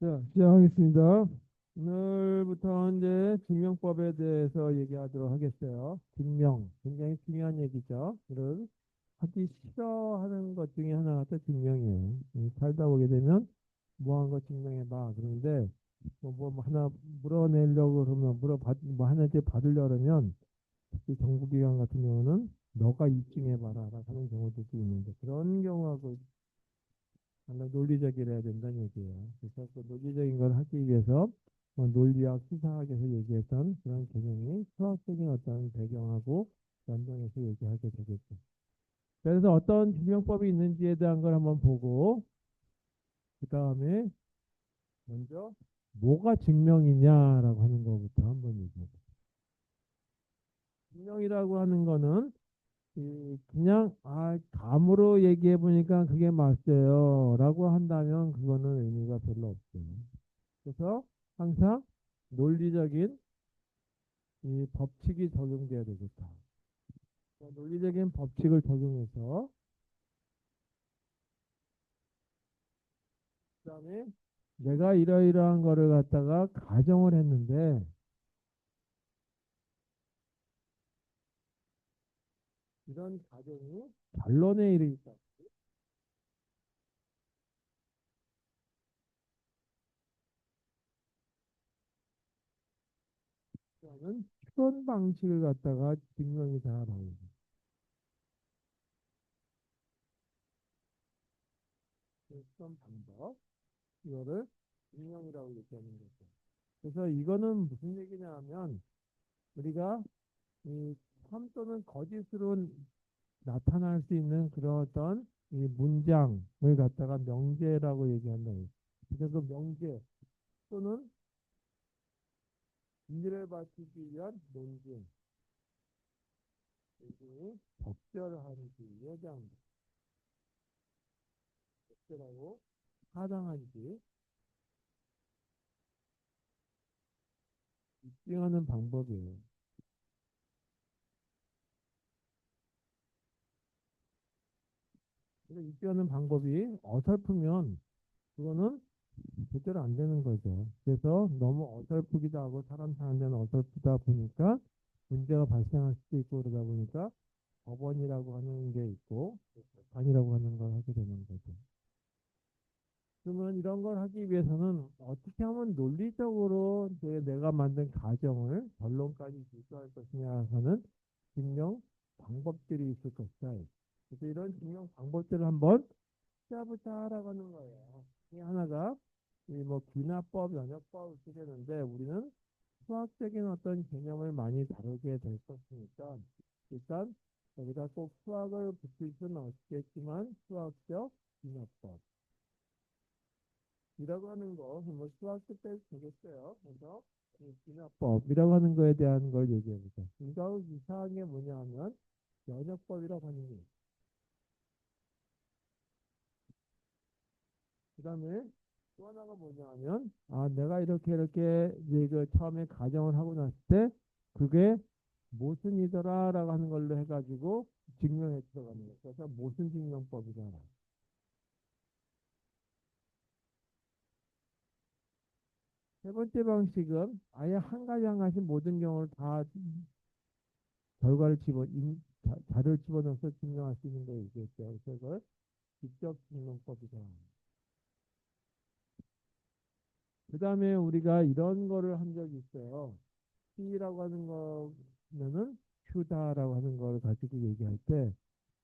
자, 시작하겠습니다. 오늘부터 이제 증명법에 대해서 얘기하도록 하겠어요. 증명, 굉장히 중요한 얘기죠. 이를 하기 싫어하는 것 중에 하나가 또 증명이에요. 살다 보게 되면 뭐 한 거 증명해봐. 그런데 뭐 하나 물어내려고 그러면 뭐 하나 이제 받으려 그러면 특히 정부기관 같은 경우는 너가 입증해봐라 하는 경우도 있는데 그런 경우하고 하나 논리적이라 해야 된다는 얘기예요. 그래서 그 논리적인 걸 하기 위해서 논리학, 수사학에서 얘기했던 그런 개념이 수학적인 어떤 배경하고 연동해서 얘기하게 되겠죠. 그래서 어떤 증명법이 있는지에 대한 걸 한번 보고 그 다음에 먼저 뭐가 증명이냐라고 하는 것부터 한번 얘기해 요 증명이라고 하는 거는 그냥 감으로 얘기해 보니까 그게 맞아요라고 한다면 그거는 의미가 별로 없어요. 그래서 항상 논리적인 이 법칙이 적용돼야 되겠다. 논리적인 법칙을 적용해서 그다음에 내가 이러이러한 거를 갖다가 가정을 했는데 이런 가정이 결론에 이르니까 는 추론 방식을 갖다가 증명이 다 나오고 추론 방법 이거를 증명이라고 얘기하는 거죠. 그래서 이거는 무슨 얘기냐 하면 우리가 이 참 또는 거짓으로 나타날 수 있는 그런 어떤 이 문장을 갖다가 명제라고 얘기한다. 그래서 그 명제 또는 진리를 밝히기 위한 논증, 논증이 적절한지에 대한 적절하고 타당한지 입증하는 방법이에요. 그래서 입증하는 방법이 어설프면 그거는 제대로 안 되는 거죠. 그래서 너무 어설프기도 하고 사람 사는 데는 어설프다 보니까 문제가 발생할 수도 있고 그러다 보니까 법원이라고 하는 게 있고 재판이라고 하는 걸 하게 되는 거죠. 그러면 이런 걸 하기 위해서는 어떻게 하면 논리적으로 이제 내가 만든 가정을 결론까지 유도할 것이냐에서는 증명 방법들이 있을 것이다. 그래서 이런 증명 방법들을 한번 짜보자라고 하는 거예요. 이 하나가 이 뭐 귀납법, 연역법 이렇게 되는데 우리는 수학적인 어떤 개념을 많이 다루게 될 것이니까 일단 여기다 꼭 수학을 붙일 수는 없겠지만 수학적 귀납법 이라고 하는 거, 뭐 수학적 때 되겠어요. 그래서 이 귀납법이라고 하는 거에 대한 걸 얘기해 보자. 이거 이상한 게 뭐냐 하면 연역법이라고 하는 게 그다음에 또 하나가 뭐냐 하면 내가 이렇게 이제 그 처음에 가정을 하고 났을 때 그게 모순이더라라고 하는 걸로 해가지고 증명해 들어가는 거예요. 그래서 모순 증명법이잖아. 세 번째 방식은 아예 한 가지 한 가지 모든 경우를 다 결과를 자료를 집어넣어서 증명할 수 있는 거 얘기했죠. 그래서 그걸 직접 증명법이다. 그 다음에 우리가 이런 거를 한 적이 있어요. P라고 하는 거면은 Q다라고 하는 걸 가지고 얘기할 때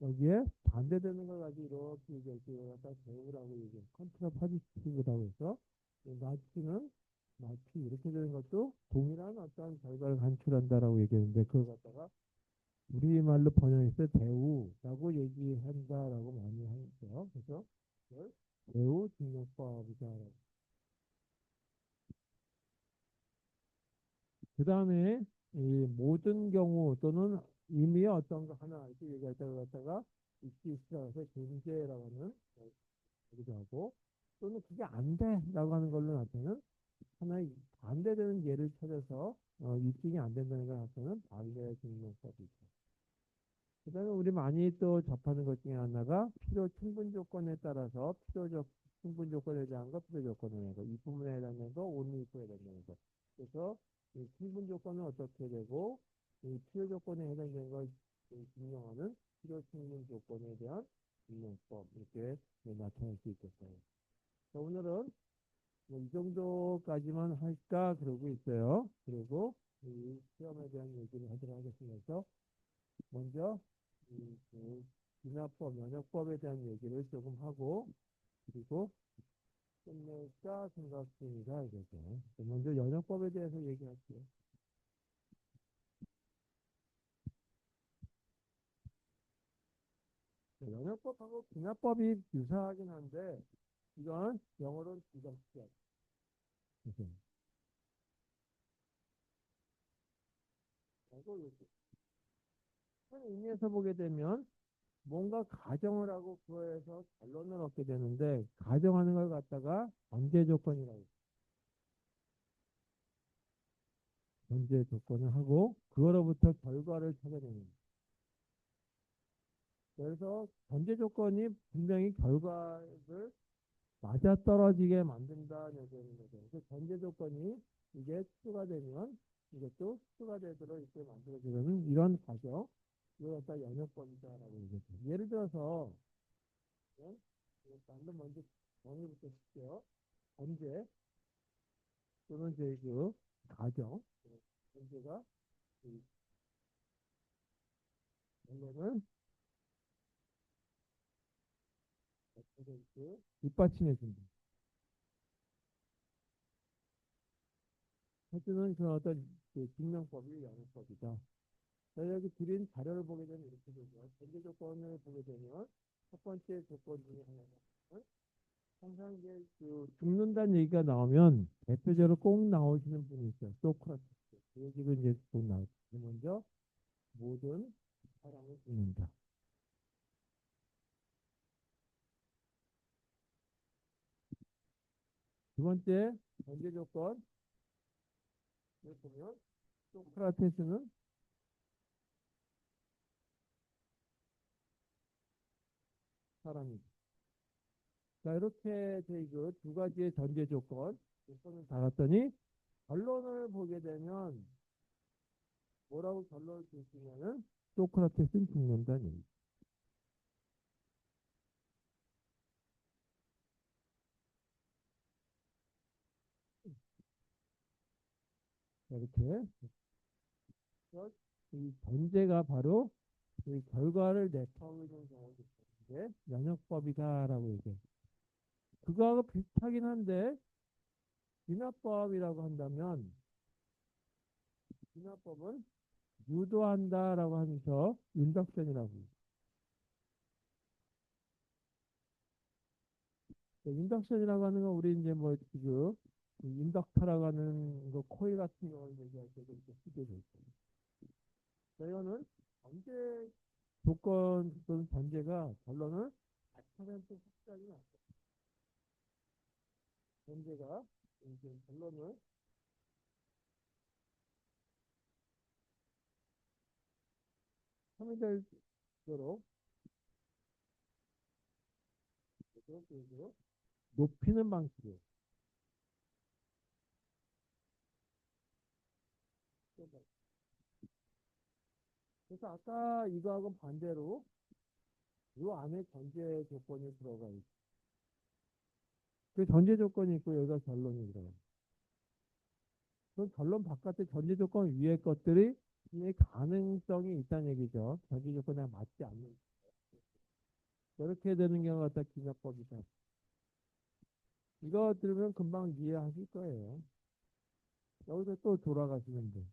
여기에 반대되는 걸 가지고 이렇게 얘기해서 갖다 배우라고 얘기해요. 컨트라파지티브라고 해서 나치는 나치 이렇게 되는 것도 동일한 어떤 결과를 간출한다라고 얘기했는데 그걸 갖다가 우리말로 번역해서 대우라고 얘기한다라고 많이 하죠. 그래서 그걸 대우 증명법이다. 그 다음에 이 모든 경우 또는 이미 어떤 거 하나 이렇게 얘기할 때 갖다가 있기시라고 해서 존재라고 하는 거기도 하고 또는 그게 안 돼라고 하는 걸로 나타내는 하나의 반대되는 예를 찾아서 입증이 안 된다는 걸 나타내는 반대 증명법이 있죠. 그다음에 우리 많이 또 접하는 것 중에 하나가 필요 충분 조건에 따라서 필요적 충분 조건에 대한 거, 필요 조건에 대한 거, 이 부분에 해당되는 거, only if에 해당되는 거. 그래서 이 충분 조건은 어떻게 되고 이 필요 조건에 해당되는 걸 증명하는 필요 충분 조건에 대한 증명법 이렇게 나타낼 수 있겠어요. 자, 오늘은 뭐이 정도까지만 할까 그러고 있어요. 그리고 이 시험에 대한 얘기를 하도록 하겠습니다. 먼저 그 진화법, 면역법에 대한 얘기를 조금 하고 그리고 끝낼까 생각 중이다 이거죠. 먼저 면역법에 대해서 얘기할게요. 면역법하고 진화법이 유사하긴 한데 이건 영어로는 비정치학. 그리고 큰 의미에서 보게 되면 뭔가 가정을 하고 그거에서 결론을 얻게 되는데 가정하는 걸 갖다가 전제 조건이라고 해요. 전제 조건을 하고 그거로부터 결과를 찾아내는 거예요. 그래서 전제 조건이 분명히 결과를 맞아떨어지게 만든다는 거죠. 그 전제 조건이 이게 추가되면 이것도 추가되도록 이렇게 만들어지는 이런 과정 이걸 갖다 연역법이다라고 얘기했죠. 예를 들어서 한번 먼저 정의부터 볼게요. 전제 또는 이제 그 가정 전제가 이 결론을 뒷받침해 준다. 하여튼은 그 어떤 그 증명법이 연역법이다. 자, 여기 드린 자료를 보게 되면 이렇게 되죠. 전제 조건을 보게 되면 첫 번째 조건 중에 하나는 항상 이제 그 죽는다는 얘기가 나오면 대표적으로 꼭 나오시는 분이 있어요. 소크라테스. 그 얘기가 이제 꼭 나오죠. 먼저 모든 사람을 죽는다. 두 번째 전제 조건을 보면 소크라테스는 사람이다. 자, 이렇게 두 가지의 전제 조건을 달았더니 결론을 보게 되면 뭐라고 결론을 주시냐면 소크라테스는 죽는다는 얘기. 이렇게 그래서 이 전제가 바로 이 결과를 내포하는 경우도 있는데 연역법이다라고 얘기해요. 그거하고 비슷하긴 한데 진화법이라고 한다면 진화법은 유도한다라고 하면서 인덕션이라고 해요. 인덕션이라고 하는 건 우리 이제 뭐 지금 인덕터라고 하는 거 코일 같은 거 얘기할 때도 이렇게 쓰게 돼 있어요. 이거는 전제 조건 또는 전제가 결론을 100% 확실하지 않아요. 전제가 이제 결론을 참여될도록 높이는 방식이에요. 그래서 아까 이거하고 반대로 이 안에 전제 조건이 들어가 있고 그 전제 조건이 있고 여기가 결론이 들어가요. 그 결론 바깥에 전제 조건 위에 것들이 이 가능성이 있다는 얘기죠. 전제 조건에 맞지 않는. 이렇게 되는 경우가 다 기납법이다. 이거 들으면 금방 이해하실 거예요. 여기서 또 돌아가시면 돼.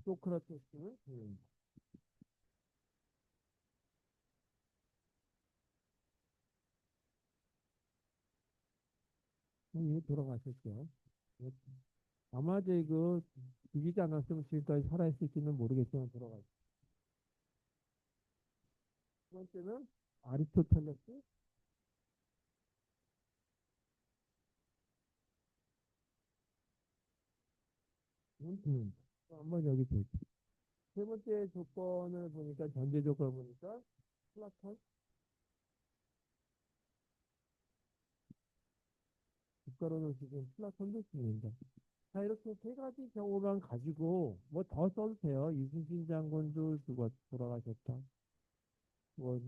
소크라테스는 이미 돌아가셨죠. 아마 이제 죽이지 않았으면 지금까지 살아있을지는 모르겠지만 돌아가셨죠. 두 번째는 아리스토텔레스. 한번 여기 볼게요. 세 번째 조건을 보니까 전제 조건을 보니까 플라톤 국가로는 지금 플라톤도 씁니다. 자, 이렇게 세 가지 경우만 가지고 뭐 더 써도 돼요. 이순신 장군도 죽었 돌아가셨다. 뭐,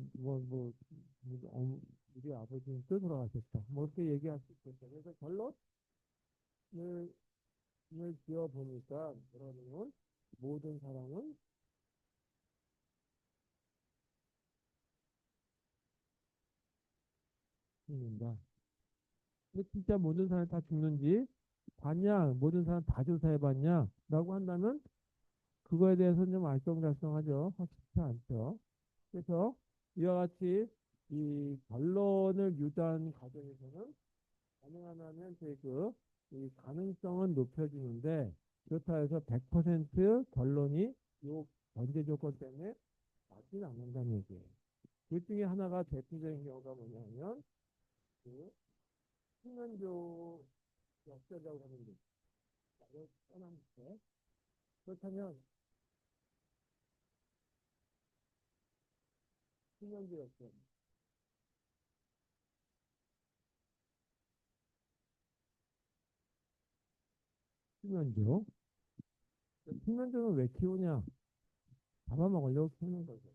우리 아버지는 또 돌아가셨다. 뭐 이렇게 얘기할 수 있겠죠. 그래서 결론을 지어 보니까 그러면 모든 사람은 죽는다. 근데 진짜 모든 사람이 다 죽는지 봤냐? 모든 사람 다 조사해 봤냐? 라고 한다면 그거에 대해서는 좀 알쏭달쏭하죠. 확실치 않죠. 그래서 이와 같이 이 결론을 유도한 과정에서는 가능하면 이 가능성은 높여주는데 그렇다 해서 100% 결론이 요 전제 조건 때문에 맞지는 않는다는 얘기예요. 그 중에 하나가 대표적인 경우가 뭐냐면 그 수면조 역설이라고 하는 게 있어요. 떠나는데 그렇다면 수면조 역설, 수면조. 수면조는 왜 키우냐? 잡아먹으려고 키우는 거죠.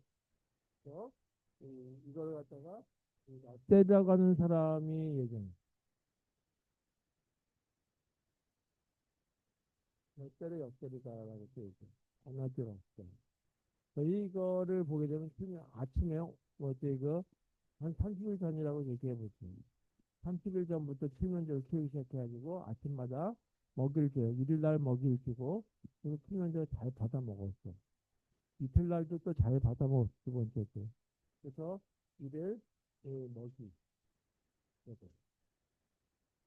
그래서 이걸 갖다가 때려가는 사람이 예전 역대로 역대리다라고 써 있어요. 하나도 없어. 이거를 보게 되면 아침에 뭐지 이거 한 30일 전이라고 얘기해 보세요. 30일 전부터 칠면조를 키우기 시작해가지고 아침마다 먹이를 줘요. 1일 날 먹이를 주고 그리고 칠면조를 잘 받아 먹었어. 이틀날도 또 잘 받아 먹었어. 두 번째 때. 그래서 1일 먹이 줘도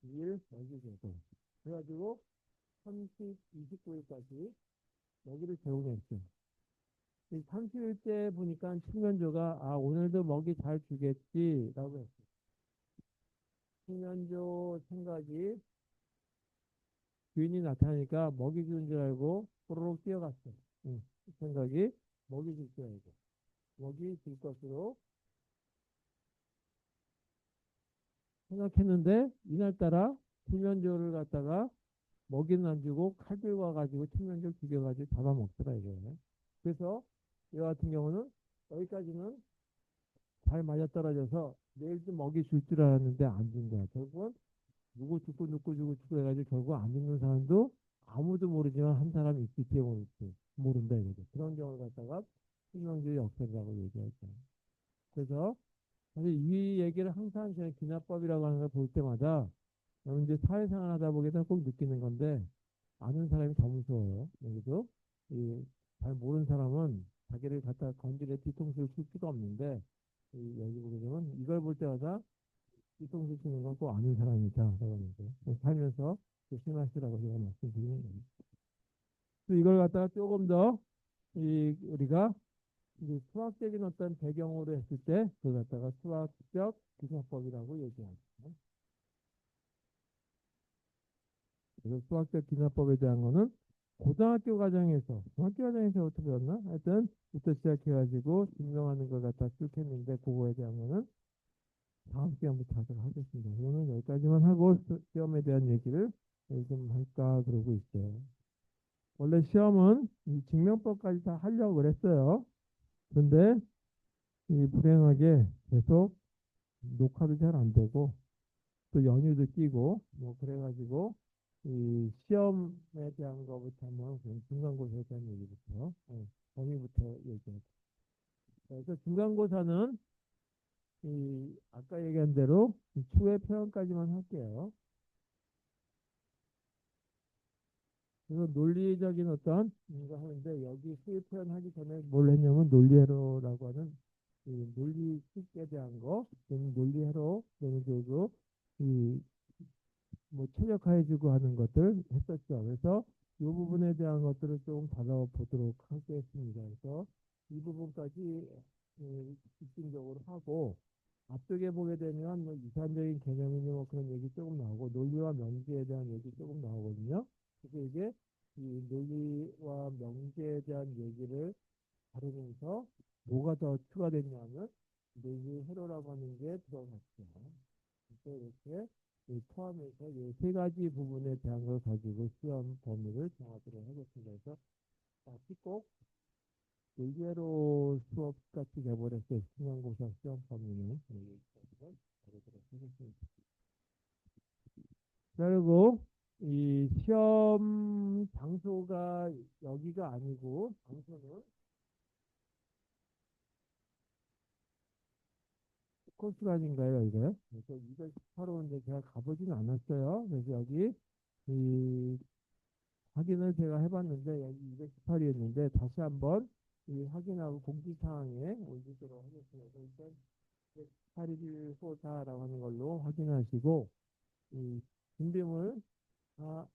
2일 먹이 줘도 그래가지고 29일까지 먹이를 제공했어요. 이 30일째 보니까 칠면조가 오늘도 먹이 잘 주겠지라고 했어요. 칠면조 생각이 주인이 나타나니까 먹이 주는 줄 알고 꼬르륵 뛰어갔어. 응. 생각이 먹이 줄 줄 알고 먹이 줄 것으로 생각했는데 이날따라 칠면조를 갖다가 먹이는 안 주고 칼 들고 와가지고 칠면조를 죽여가지고 잡아먹더라 이거예요. 그래서 이와 같은 경우는 여기까지는 잘 맞아떨어져서 내일도 먹이 줄 줄 알았는데 안 준 거야. 결국은 누구 죽고 해가지고 결국 안 죽는 사람도 아무도 모르지만 한 사람이 있을지 모르지 모른다 이거죠. 그런 경우를 갖다가 실명주의 역설이라고 얘기하죠. 그래서 사실 이 얘기를 항상 저는 기납법이라고 하는 걸 볼 때마다 저는 이제 사회생활 하다 보게 되면 꼭 느끼는 건데 아는 사람이 더 무서워요. 여기도 잘 모르는 사람은 자기를 갖다 건드려 뒤통수를 칠 수가 없는데 여기 보게 되면 이걸 볼 때마다 뒤통수 치는 건 꼭 아는 사람이다. 그러면서 살면서 조심하시라고 제가 말씀드리는 겁니다. 또 이걸 갖다가 조금 더 우리가 이제 수학적인 어떤 배경으로 했을 때 그걸 갖다가 수학적 기사법이라고 얘기하죠. 그래서 수학적 기사법에 대한 거는 고등학교 과정에서 중학교 과정에서 어떻게 배웠나? 하여튼 부터 시작해가지고 증명하는 걸 갖다 쭉 했는데 그거에 대한 거는 다음 시간부터 하도록 하겠습니다. 오늘 여기까지만 하고 시험에 대한 얘기를 좀 할까 그러고 있어요. 원래 시험은 이 증명법까지 다 하려고 그랬어요. 근데 이 불행하게 계속 녹화도 잘 안 되고 또 연휴도 끼고 뭐 그래가지고 이 시험에 대한 거부터 한번 중간고사에 대한 얘기부터 범위부터 얘기할게요. 그래서 중간고사는 이 아까 얘기한 대로 추의 표현까지만 할게요. 그래서 논리적인 어떤 거 하는데 여기 수의 표현하기 전에 뭘 했냐면 논리회로라고 하는 이 논리 식에 대한 거, 논리회로, 그리고 이뭐 최적화해주고 하는 것들 했었죠. 그래서 이 부분에 대한 것들을 조금 다뤄보도록 하겠습니다. 그래서 이 부분까지 집중적으로 하고 앞쪽에 보게 되면 뭐 이산적인 개념이니 뭐 그런 얘기 조금 나오고 논리와 명제에 대한 얘기 조금 나오거든요. 그래서 이게 이 논리와 명제에 대한 얘기를 다루면서 뭐가 더 추가됐냐면 논리 회로라고 하는 게 들어갔죠. 그래서 이렇게 포함해서 이 세 가지 부분에 대한 걸 가지고 시험 범위를 정하도록 하겠습니다. 그래서 다시 꼭 일례로 수업 같이 돼버렸어요. 중간고사 시험 범위는. 다루도록 하겠습니다. 그리고 이 시험 장소가 여기가 아니고 장소는 코스관인가요, 이거요? 그래서 218호인데 제가 가보지는 않았어요. 그래서 여기 이 확인을 제가 해봤는데 여기 218이었는데 다시 한번 이 확인하고 공지사항에 올리도록 하겠습니다. 일단 218일 호사라고 하는 걸로 확인하시고 이 준비물 다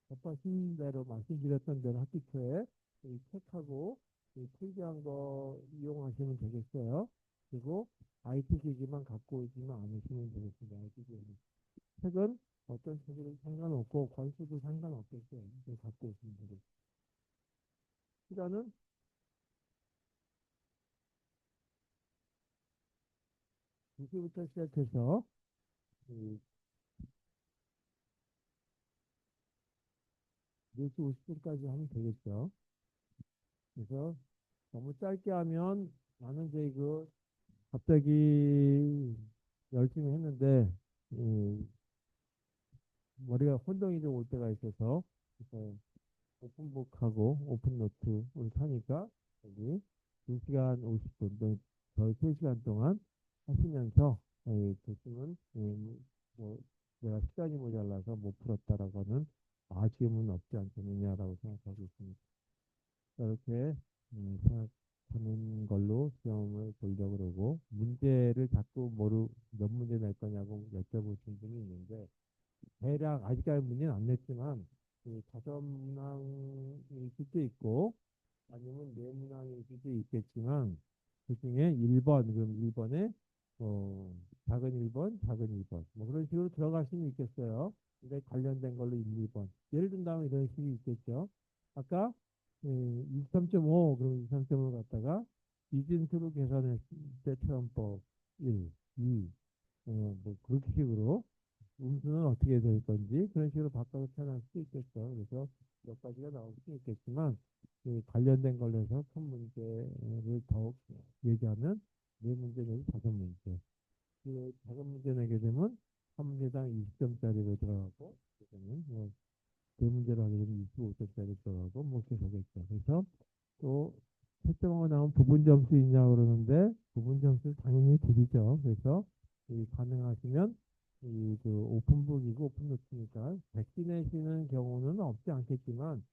접하신 대로 말씀드렸던 대로 학기 초에 이 책하고 이 필기한 거 이용하시면 되겠어요. 그리고 IT 기기만 갖고 오지만 않으시면 되겠습니다. IT 기기. 책은 어떤 책이든 상관없고 권수도 상관없겠어요. 갖고 오시면 되겠습니다. 시간은 2시부터 시작해서 이 4시 50분까지 하면 되겠죠. 그래서 너무 짧게 하면 나는 이제 이거 갑자기 열심히 했는데 머리가 혼동이 좀 올 때가 있어서 그래서 오픈북하고 오픈노트를 사니까 여기 2시간 50분, 저희 3시간 동안 하시면서 교수는 뭐 내가 시간이 모자라서 못 풀었다라고는 아쉬움은 없지 않겠느냐라고 생각하고 있습니다. 이렇게 생각하는 걸로 시험을 보려고 그러고 문제를 자꾸 몇 문제 낼 거냐고 여쭤보신 분이 있는데 대략 아직까지 문제는 안 냈지만 그 다섯 문항일 수도 있고 아니면 네 문항일 수도 있겠지만 그중에 1번 그럼 1번에 작은 1번 작은 2번 뭐 그런 식으로 들어갈 수는 있겠어요. 근데 관련된 걸로 1, 2번 예를 든다면 이런 식이 있겠죠. 아까 23.5 그럼 23.5를 갖다가 이진수로 계산했을 때 체험법 1, 2 뭐 그렇게 식으로 음수는 어떻게 될 건지 그런 식으로 바꿔서 표현할 수도 있겠죠. 그래서 몇 가지가 나올 수 있겠지만 그 관련된 걸로 해서 큰 문제를 더욱 얘기하면 네 문제 내지 다섯 문제. 그 다섯 문제 내게 되면 한 문제당 20점짜리로 들어가고 그러면 네 문제를 하게 되면 25점짜리 들어가고 뭐 이렇게 되겠죠. 그래서 또 채점하고 나온 부분 점수 있냐 그러는데 부분 점수 당연히 드리죠. 그래서 가능하시면 그 오픈북이고 오픈노트니까 100기 내시는 경우는 없지 않겠지만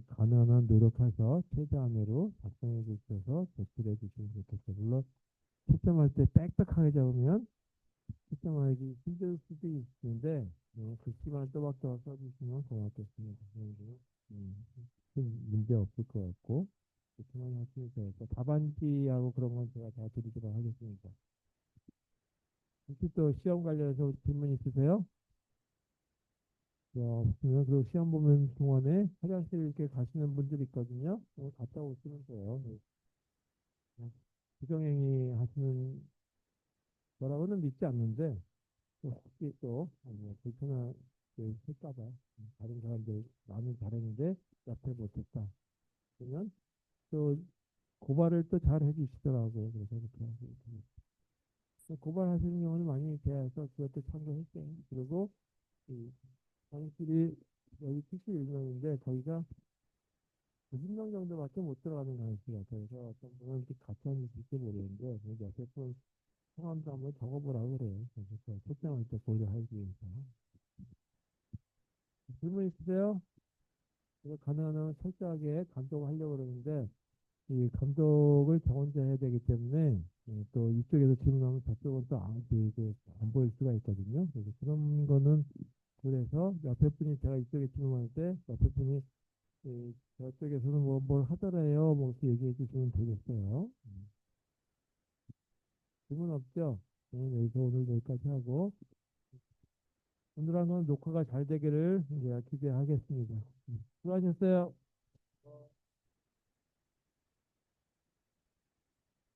가능한 한 노력해서 최대한으로 작성해 주셔서 제출해 주시면 좋겠어요. 물론 채점할 때 빽빽하게 적으면 채점하기 힘들 수도 있는데 글씨만 또박또박 써주시면 고맙겠습니다. 큰 문제 없을 것 같고 그렇게만 하시면 되고 답안지하고 그런 건 제가 다 드리도록 하겠습니다. 혹시 또 시험 관련해서 질문 있으세요? 없으면 그리고 시험 보는 동안에 화장실 이렇게 가시는 분들이 있거든요. 갔다 오시면 돼요. 부정행위 하시는 거라고는 믿지 않는데 또 혹시 또 불편하게 할까봐 다른 사람들 나는 잘했는데 옆에 못했다. 그러면 또 고발을 또 잘 해주시더라고요. 그래서 그렇게 하시면 고발하시는 경우는 많이 돼서 그것도 참고했어요. 그리고 이 강의실이 여기 71명인데 거기가 90명 정도밖에 못 들어가는 강의실 같아요. 그래서 어떤 분은 이렇게 같이 앉으실지 모르겠는데 그래서 옆에 분 성함도 한번 적어보라고 그래요. 그래서 초점을 또 고려하기 위해서. 질문 있으세요? 그래서 가능한 철저하게 감독하려고 그러는데 이 감독을 저 혼자 해야 되기 때문에 또 이쪽에서 질문하면 저쪽은 또 안 보일 수가 있거든요. 그래서 그런 거는 그래서 옆에 분이 제가 이쪽에 질문할 때 옆에 분이 저쪽에서는 뭘 하더래요. 뭐 이렇게 얘기해 주시면 되겠어요. 질문 없죠? 여기서 오늘 여기까지 하고 오늘 한 건 녹화가 잘 되기를 이제 기대하겠습니다. 수고하셨어요.